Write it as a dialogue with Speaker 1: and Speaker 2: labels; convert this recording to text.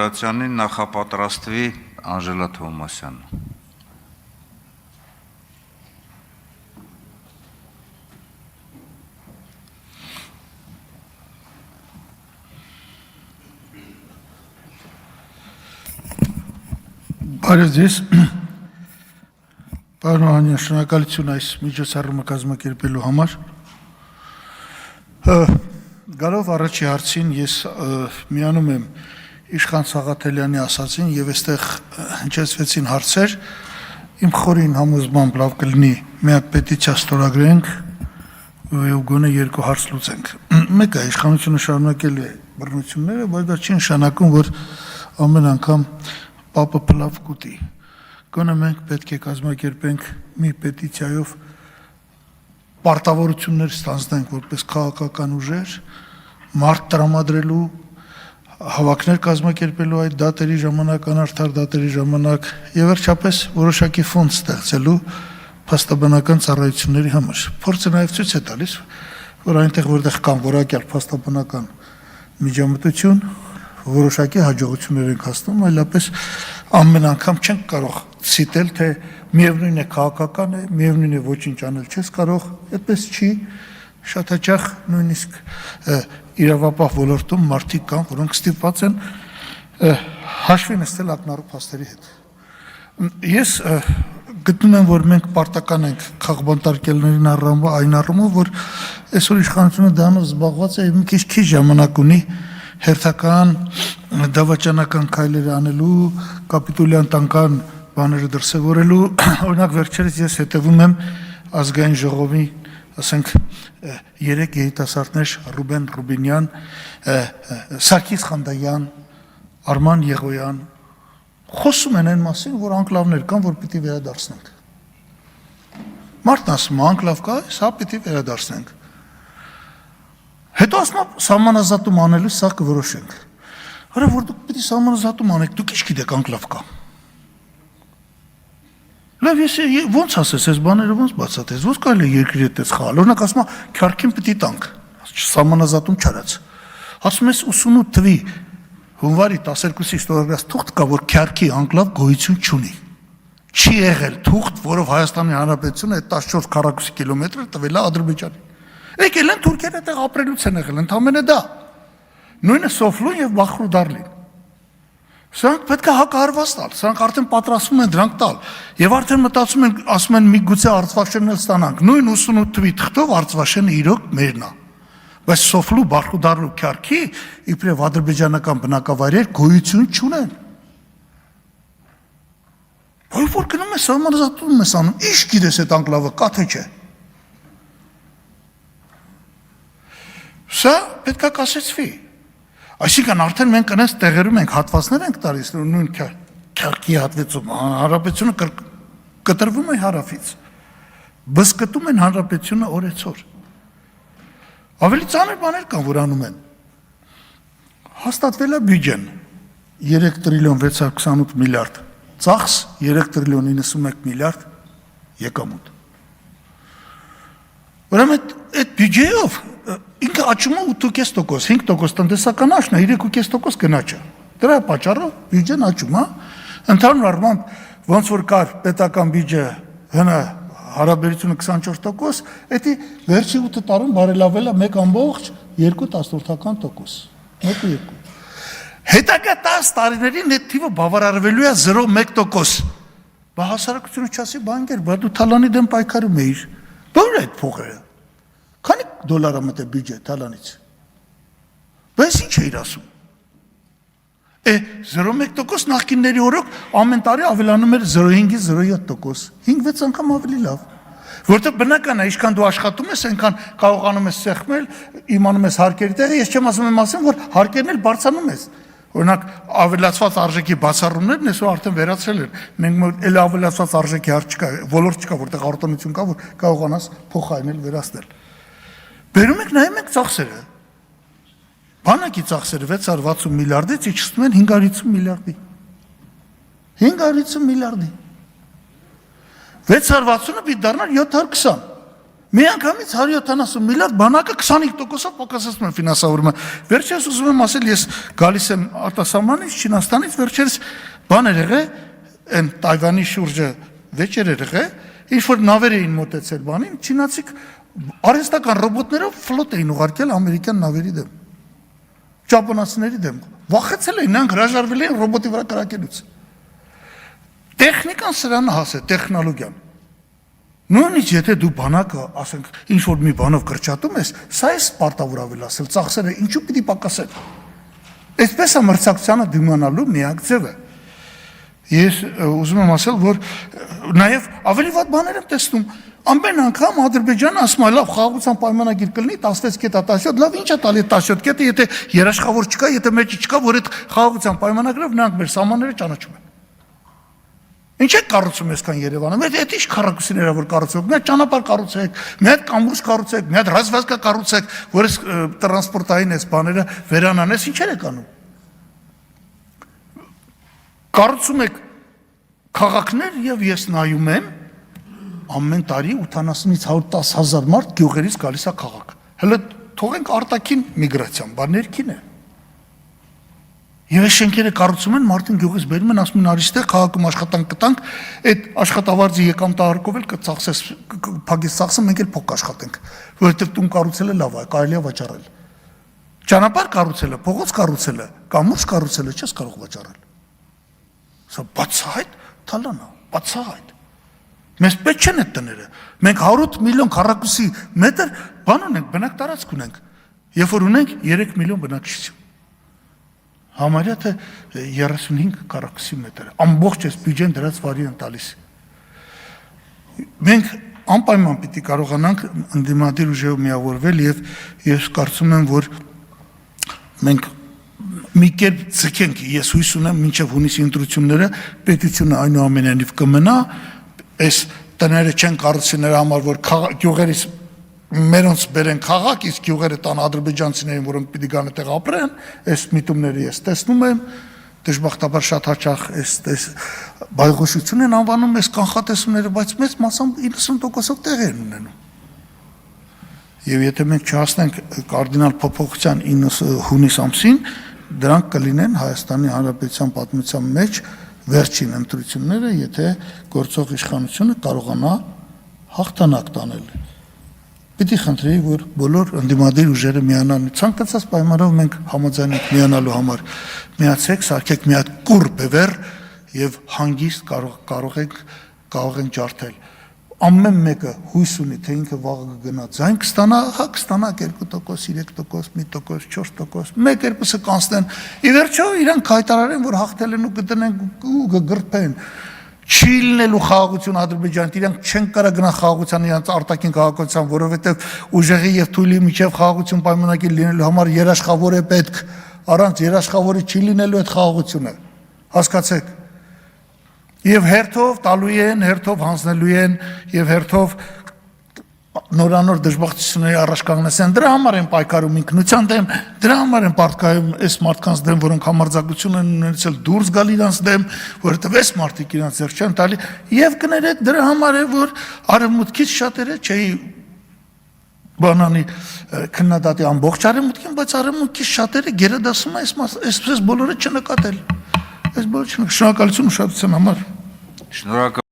Speaker 1: Հանրապետությանին նախապատրաստվի Անժելա Թովմասյանը։
Speaker 2: Բարև ձեզ, պարոն Օհանյան, շնորհակալություն այս միջոցառումը կազմակերպելու համար։ Գալով առաջի հարցին ես միանում եմ Իշխան Սաղաթելյանի ասածին եւ այստեղ հնչեցվեցին հարցեր, իմ խորին համոզմամբ լավ կլինի մի հատ պետիցիա ստորագրենք ու գոնե երկու հարց լուծենք։ Մեկը իշխանությունը շարունակել է բռնությունները, բայց դա չի նշանակում, որ ամեն անգամ Պապը փլավ կուտի։ Գոնե մենք պետք է կազմակերպենք մի պետիցիայով պարտավորություններ ստանձնենք որպես քաղաքական ուժեր, մարդ տրամադրելու, հավաքներ կազմակերպելու այդ դատերի ժամանակ, անարդար դատերի ժամանակ եւ վերջապես որոշակի ֆոնդ ստեղծելու փաստաբանական ծառայությունների համար։ Փորձը նաեւ ցույց է տալիս, որ այնտեղ որտեղ կան որակյալ փաստաբանական միջամտություն, որոշակի հաջողություններ ենք հասնում, այլապես ամեն անգամ չենք կարող ցիտել, թե միևնույն է քաղաքական է, միևնույն է ոչինչ անել չես կարող, այդպես չի, շատ հաճախ նույնիսկ իրավապահ ոլորտում մարդիկ կան, որոնք ստիպված են հաշվի նստել ակնառու փաստերի հետ։ Ես գտնում եմ, որ մենք պարտական ենք քաղբանտարկելներին առնվազն այն առումով, որ այսօր իշխանությունը դրանով զբաղված է եւ մի քիչ ժամանակ ունի հերթական դավաճանական քայլեր անելու, կապիտուլյան տանկան բաները դրսևորելու, օրինակ վերջերս ես հետևում եմ ազգային ժողովի, ասենք 3 երիտասարդներ Ռուբեն Ռուբինյան, Սարգիս Խանդայան, Արման Եղոյան խոսում են այն մասին, որ անկլավներ կան, որ պիտի վերադարձնենք։ Մարդն ասում է, անկլավ կա, սա պիտի վերադարձնենք։ Հետո ասում է սահմանազատում անելու սա կորոշենք։ Հələ որ դուք պիտի սահմանազատում անեք, դուք ինչ գիտեք անկլավ կա։ Լավ, ես ոնց ասես, այս բաները ոնց բացատրես, ոնց կարելի է երկրի հետ խաղալ։ Օրինակ ասում է քյարքին պիտի տանք, սահմանազատում չարած։ Ասում ես 88 թվի հունվարի 12-ի ստորագրած թուղթ կա, որ քյարքի անկլավ գոյություն չունի։ Չի եղել թուղթ, որով Հայաստանի Հանրապետությունը այդ 14 քառակուսի կիլոմետրը տվել է Ադրբեջանին։ Եկել են թուրքերը այդտեղ ապրելուց են եղել, ընդամենը դա։ Նույնը Սոֆլուն եւ Բախրուդարլին։ Սրանք պետք է հակահարված տալ, սրանք արդեն պատրաստվում են դրանք տալ։ Եվ արդեն մտածում են, ասում են մի գուցե Արցվաշենն ստանանք։ Նույն 88 թվի թղթով Արցվաշենը իրոք մերն է։ Բայց Սոֆլու, Բախրուդարլու քյարքի իբրև ադրբեջանական բնակավայրեր գոյություն չունեն։ Որ գնում է սահմանազատում ես անում, ի՞նչ գիտես այդ անկլավը կա թե չէ։ Սա պետք է կասեցվի։ Այսինքն արդեն մենք այնպես տեղերում ենք հատվածներ ենք տալիս, նույն քյարքի հատվածում հանրապետությունը կտրվում է հարավից։ Բսկտում են հանրապետությունը օրեցօր։ Ավելի ծանր բաներ կան, որ անում են։ Հաստատվել է բյուջեն 3 տրիլիոն 628 միլիարդ, ծախս 3 տրիլիոն 91 միլիարդ եկամուտ։ Ուրեմն այդ բյուջեով ինքը աճում է 8.5%, 5% տնտեսական աճն է, 3.5% գնաճ է։ Դրա պատճառով բյուջեն աճում է։ Ընդհանուր առմամբ ոնց որ կար պետական բյուջե հնա հարաբերությունը 24%, դա վերջի 8 տարում բարելավել է 1.2%։ 1.2։ Հետագա 10 տարիներին այդ թիվը բավարարվելու է 0.1%։ Բա հասարակությունը չասի, բանկեր, բա դու Թալանի դեմ պայքարում էիր։ Բա այդ փողերը։ Քանի դոլար է մտել բյուջե Թալանից։ Բայց ինչ էիր ասում։ 0.1% նախկինների օրոք ամեն տարի ավելանում էր 0.5-ից 0.7%, 5-6 անգամ ավելի լավ։ Որտեղ բնական է, ինչքան դու աշխատում ես, այնքան կարողանում ես սեղմել, իմանում ես հարկերի տեղը, ես չեմ ասում եմ ասեմ, որ հարկերն էլ բարձրանում ես։ Օրինակ ավելացված արժեքի բացառումներն այսօր արդեն վերացրել են։ Մենք էլ ավելացված արժեքի հարկ չկա, ոլորտ չկա, որտեղ արտոնություն կա, որ կարողանաս փոխարինել, վերացնել։ Բերում եք նայում եք ծախսերը։ Բանակի ծախսերը 660 միլիարդից իջեցնում են 550 միլիարդի։ 550 միլիարդի։ 660-ը պիտի դառնար 720։ Միանգամից 170 միլիարդ բանակը 25%-ով պակասացնում են ֆինանսավորումը։ Վերջերս ուզում եմ ասել, ես գալիս եմ արտասահմանից, Չինաստանից, վերջերս բան էր եղել, այն Տայվանի շուրջը վեճեր էր եղել, ինչ որ նավեր էին մոտեցել բանին, չինացիք արհեստական ռոբոտներով ֆլոտ էին ուղարկել ամերիկյան նավերի դեմ, ճապոնացիների դեմ։ Վախեցել էին, նրանք հրաժարվել էին ռոբոտի վրա կրակելուց։ Տեխնիկան սրանը հասե, տեխնոլոգիան։ Նույնիսկ եթե դու բանակը, ասենք, ինչ որ մի բանով կրճատում ես, սա է սպարտավորավել ասել, ծախսերը ինչու պիտի պակասեն։ Այսպես է մրցակցությանը դիմանալու միակ ձևը։ Ես ուզում եմ ասել, որ նաև ավելի վատ բաներ եմ տեսնում։ Ամեն անգամ Ադրբեջանը ասում է, լավ, խաղաղության պայմանագիր կլինի 16 կետա 17, լավ, ինչ է տալի 17 կետը, եթե երաշխավոր չկա, եթե մեջը չկա, որ այդ խաղաղության պայմանագրով նրանք մեր սահմանները ճանաչում են։ Ինչ է կառուցում այսքան Երևանը։ Մեր այդ ինչ քառակուսիներ որ կառուցում, մի հատ ճանապարհ կառուցեք, մի հատ կամուրջ կառուցեք, մի հատ ռազմավարական կառուցեք, որ այս տրանսպորտային այս բաները վերանանես, ինչեր եք անում։ Կառուցում եք քաղաքներ եւ ես նայում եմ ամեն տարի 80-ից 110 հազար մարդ գյուղերից գալիս է քաղաք։ Հələ թողենք արտաքին միգրացիան, բա ներքին է։ Եվ այս շենքերը կառուցում են, մարդին գյուղից բերում են, ասում են արիստեղ քաղաքում աշխատանք կտանք, այդ աշխատավարձի եկամտը հարկով էլ կծախսես, փագես ծախսը մենք էլ փոք աշխատենք, որովհետև տուն կառուցելը լավ է, կարելի է վաճառել։ Ճանապարհ կառուցելը, փողոց կառուցելը, կամուրջ կառուցելը չես կարող վաճառել։ Սա բացահայտ թալան է, բացահայտ։ Մեզ պետք չեն այդ տները։ Մենք 100 միլիոն քառակուսի մետր բան ունենք, բնակ տարածք ունենք, երբ որ ունենք 3 միլիոն բնակչություն։ Համարյա թե 35 քառակուսի մետր, ամբողջ այս բյուջեն դրած վարի են տալիս։ Մենք անպայման պիտի կարողանանք ընդդիմադիր ուժերով միավորվել եւ ես կարծում եմ, որ մենք մի կերպ ցկենք, ես հույս ունեմ մինչև հունիսի ընտրությունները պետությունը այնուամենայնիվ կմնա, այս տները չեն կառուցի նրա համար, որ գյուղերից մերոնց բերեն քաղաք, իսկ գյուղերը տան ադրբեջանցիներին, որոնք պիտի գան այդտեղ ապրեն, այս միտումները ես տեսնում եմ, դժբախտաբար շատ հաճախ այս բայղոշություն են անվանում այս կանխատեսումները, բայց մեծ մասամբ 90%-ով տեղ են ունենում։ Եվ եթե մենք չհասնենք կարդինալ փոփոխության հունիս ամսին, դրանք կլինեն Հայաստանի Հանրապետության պատմության մեջ վերջին ընտրությունները, եթե գործող իշխանությունը կարողանա հաղթանակ տանել։ Պիտի խնդրեի, որ բոլոր ընդդիմադիր ուժերը միանան։ Ցանկացած պայմանով մենք համաձայն ենք միանալու համար։ Միացեք, սարքեք մի հատ կուռ բևեռ եւ հանգիստ կարող ենք ջարդել։ Ամեն մեկը հույս ունի, թե ինքը վաղը կգնա ձայն կստանա, հա կստանա 2%, 3%, 1%, 4%, մեկ-երկուսը կանցնեն։ Ի վերջո իրանք հայտարարեն, որ հաղթել են ու կդնեն ու կգրփեն։ Չի լինելու խաղաղություն Ադրբեջանից, իրանք չեն կարող գնալ խաղաղության իրանց արտաքին քաղաքացիության, որովհետև ուժեղի եւ թույլի միջև խաղաղություն պայմանագիր լինելու համար երաշխավոր է պետք, առանց երաշխավորի չի լինելու այդ խաղաղությունը, հասկացեք։ Եվ հերթով տալու են, հերթով հանձնելու են եւ հերթով նորանոր դժբախտությունների առաջ կանգնեցեն, դրա համար են պայքարում ինքնության դեմ, դրա համար են պարտքայում այս մարդկանց դեմ, որոնք համարձակություն են ունեցել դուրս գալ իրանց դեմ, որովհետև այս մարդիկ իրանց ձեռք չեն տալի, եւ կներեք դրա համար է, որ արևմուտքից շատերը չէի բանանի քննադատի ամբողջ արևմուտքին, բայց արևմուտքից շատերը գերադասում են այսպես բոլորը չնկատել։ Այս բոլորը շնորհակալություն ուշադրության համար։
Speaker 1: Շնորհակալ